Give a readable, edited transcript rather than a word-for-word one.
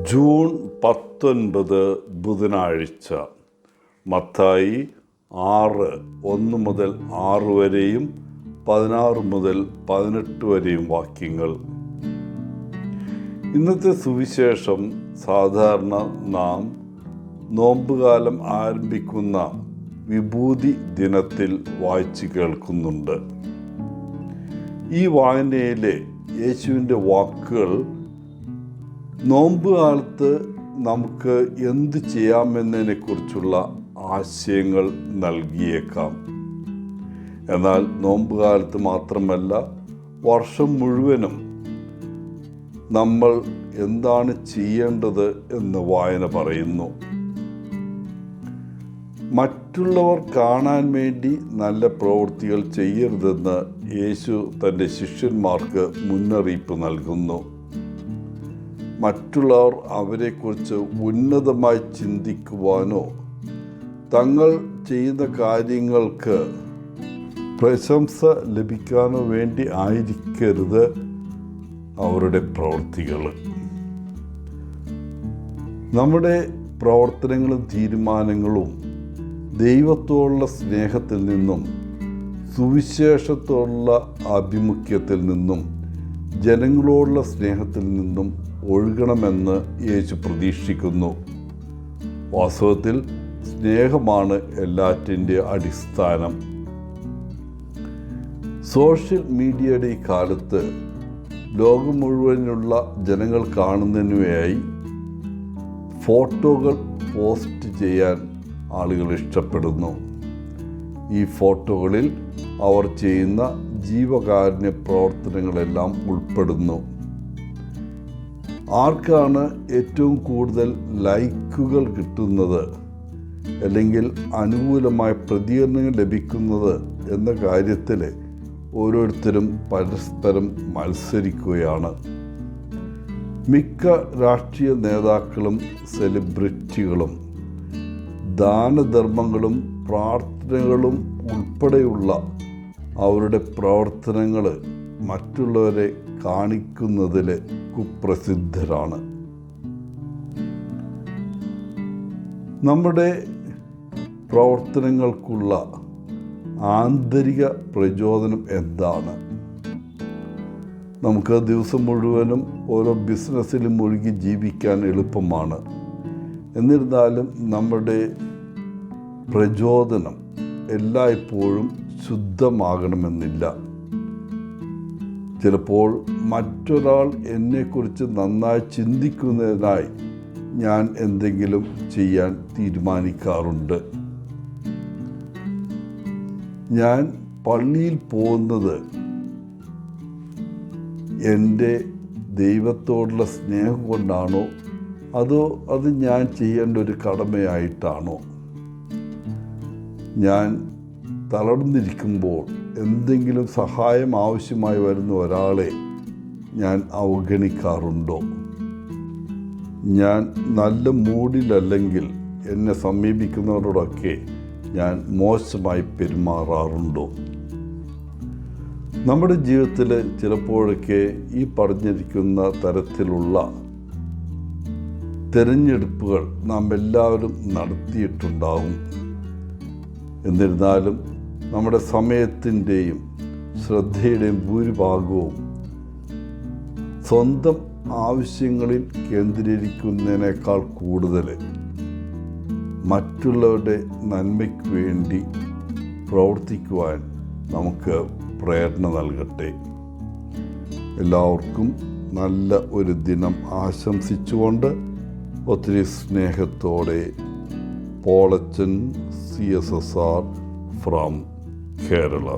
June 19 ബുധനാഴ്ച. മത്തായി 6:1 മുതൽ 6 വരെയും 16 മുതൽ 18 വരെയും വാക്യങ്ങൾ. ഇന്നത്തെ സുവിശേഷം സാധാരണ നാം നോമ്പുകാലം ആരംഭിക്കുന്ന വിഭൂതി ദിനത്തിൽ വായിച്ചു കേൾക്കുന്നുണ്ട്. ഈ വായനയിലെ യേശുവിൻ്റെ വാക്കുകൾ നോമ്പ് കാലത്ത് നമുക്ക് എന്ത് ചെയ്യാമെന്നതിനെക്കുറിച്ചുള്ള ആശയങ്ങൾ നൽകിയേക്കാം. എന്നാൽ നോമ്പ് കാലത്ത് മാത്രമല്ല, വർഷം മുഴുവനും നമ്മൾ എന്താണ് ചെയ്യേണ്ടത് എന്ന് വായന പറയുന്നു. മറ്റുള്ളവർ കാണാൻ വേണ്ടി നല്ല പ്രവൃത്തികൾ ചെയ്യരുതെന്ന് യേശു തൻ്റെ ശിഷ്യന്മാർക്ക് മുന്നറിയിപ്പ് നൽകുന്നു. മറ്റുള്ളവർ അവരെക്കുറിച്ച് ഉന്നതമായി ചിന്തിക്കുവാനോ തങ്ങൾ ചെയ്യുന്ന കാര്യങ്ങൾക്ക് പ്രശംസ ലഭിക്കാനോ വേണ്ടി ആയിരിക്കരുത് അവരുടെ പ്രവൃത്തികൾ. നമ്മുടെ പ്രവർത്തനങ്ങളും തീരുമാനങ്ങളും ദൈവത്തോടുള്ള സ്നേഹത്തിൽ നിന്നും സുവിശേഷത്തോടുള്ള ആഭിമുഖ്യത്തിൽ നിന്നും ജനങ്ങളോടുള്ള സ്നേഹത്തിൽ നിന്നും ഒഴുകണമെന്ന് യേശു പ്രതീക്ഷിക്കുന്നു. വാസ്തവത്തിൽ സ്നേഹമാണ് എല്ലാറ്റിൻ്റെ അടിസ്ഥാനം. സോഷ്യൽ മീഡിയയുടെ ഈ കാലത്ത് ലോകം മുഴുവനുള്ള ജനങ്ങൾ കാണുന്നതിനുമായി ഫോട്ടോകൾ പോസ്റ്റ് ചെയ്യാൻ ആളുകൾ ഇഷ്ടപ്പെടുന്നു. ഈ ഫോട്ടോകളിൽ അവർ ചെയ്യുന്ന ജീവകാരുണ്യ പ്രവർത്തനങ്ങളെല്ലാം ഉൾപ്പെടുന്നു. ആർക്കാണ് ഏറ്റവും കൂടുതൽ ലൈക്കുകൾ കിട്ടുന്നത് അല്ലെങ്കിൽ അനുകൂലമായ പ്രതികരണങ്ങൾ ലഭിക്കുന്നത് എന്ന കാര്യത്തിൽ ഓരോരുത്തരും പരസ്പരം മത്സരിക്കുകയാണ്. മിക്ക രാഷ്ട്രീയ നേതാക്കളും സെലിബ്രിറ്റികളും ദാനധർമ്മങ്ങളും പ്രാർത്ഥനകളും ഉൾപ്പെടെയുള്ള അവരുടെ പ്രവർത്തനങ്ങൾ മറ്റുള്ളവരെ കാണിക്കുന്നതിൽ കുപ്രസിദ്ധരാണ്. നമ്മുടെ പ്രവർത്തനങ്ങൾക്കുള്ള ആന്തരിക പ്രചോദനം എന്താണ്? നമുക്ക് ദിവസം മുഴുവനും ഓരോ ബിസിനസ്സിലും മുഴുകി ജീവിക്കാൻ എളുപ്പമാണ്. എന്നിരുന്നാലും നമ്മുടെ പ്രചോദനം എല്ലായ്പ്പോഴും ശുദ്ധമാകണമെന്നില്ല. ചിലപ്പോൾ മറ്റൊരാൾ എന്നെക്കുറിച്ച് നന്നായി ചിന്തിക്കുന്നതിനായി ഞാൻ എന്തെങ്കിലും ചെയ്യാൻ തീരുമാനിക്കാറുണ്ട്. ഞാൻ പള്ളിയിൽ പോകുന്നത് എൻ്റെ ദൈവത്തോടുള്ള സ്നേഹം കൊണ്ടാണോ അതോ അത് ഞാൻ ചെയ്യേണ്ട ഒരു കടമയായിട്ടാണോ? ഞാൻ തളർന്നിരിക്കുമ്പോൾ എന്തെങ്കിലും സഹായം ആവശ്യമായി വരുന്ന ഒരാളെ ഞാൻ അവഗണിക്കാറുണ്ടോ? ഞാൻ നല്ല മൂഡിലല്ലെങ്കിൽ എന്നെ സമീപിക്കുന്നവരോടൊക്കെ ഞാൻ മോശമായി പെരുമാറാറുണ്ടോ? നമ്മുടെ ജീവിതത്തിൽ ചിലപ്പോഴൊക്കെ ഈ പറഞ്ഞിരിക്കുന്ന തരത്തിലുള്ള തിരഞ്ഞെടുപ്പുകൾ നാം എല്ലാവരും നടത്തിയിട്ടുണ്ടാകും. എന്നിരുന്നാലും നമ്മുടെ സമയത്തിൻ്റെയും ശ്രദ്ധയുടെയും ഭൂരിഭാഗവും സ്വന്തം ആവശ്യങ്ങളിൽ കേന്ദ്രീകരിക്കുന്നതിനേക്കാൾ കൂടുതൽ മറ്റുള്ളവരുടെ നന്മയ്ക്ക് വേണ്ടി പ്രവർത്തിക്കുവാൻ നമുക്ക് പ്രേരണ നൽകട്ടെ. എല്ലാവർക്കും നല്ല ഒരു ദിനം ആശംസിച്ചുകൊണ്ട് ഒത്തിരി സ്നേഹത്തോടെ പോളച്ചൻ CSSR from Kerala.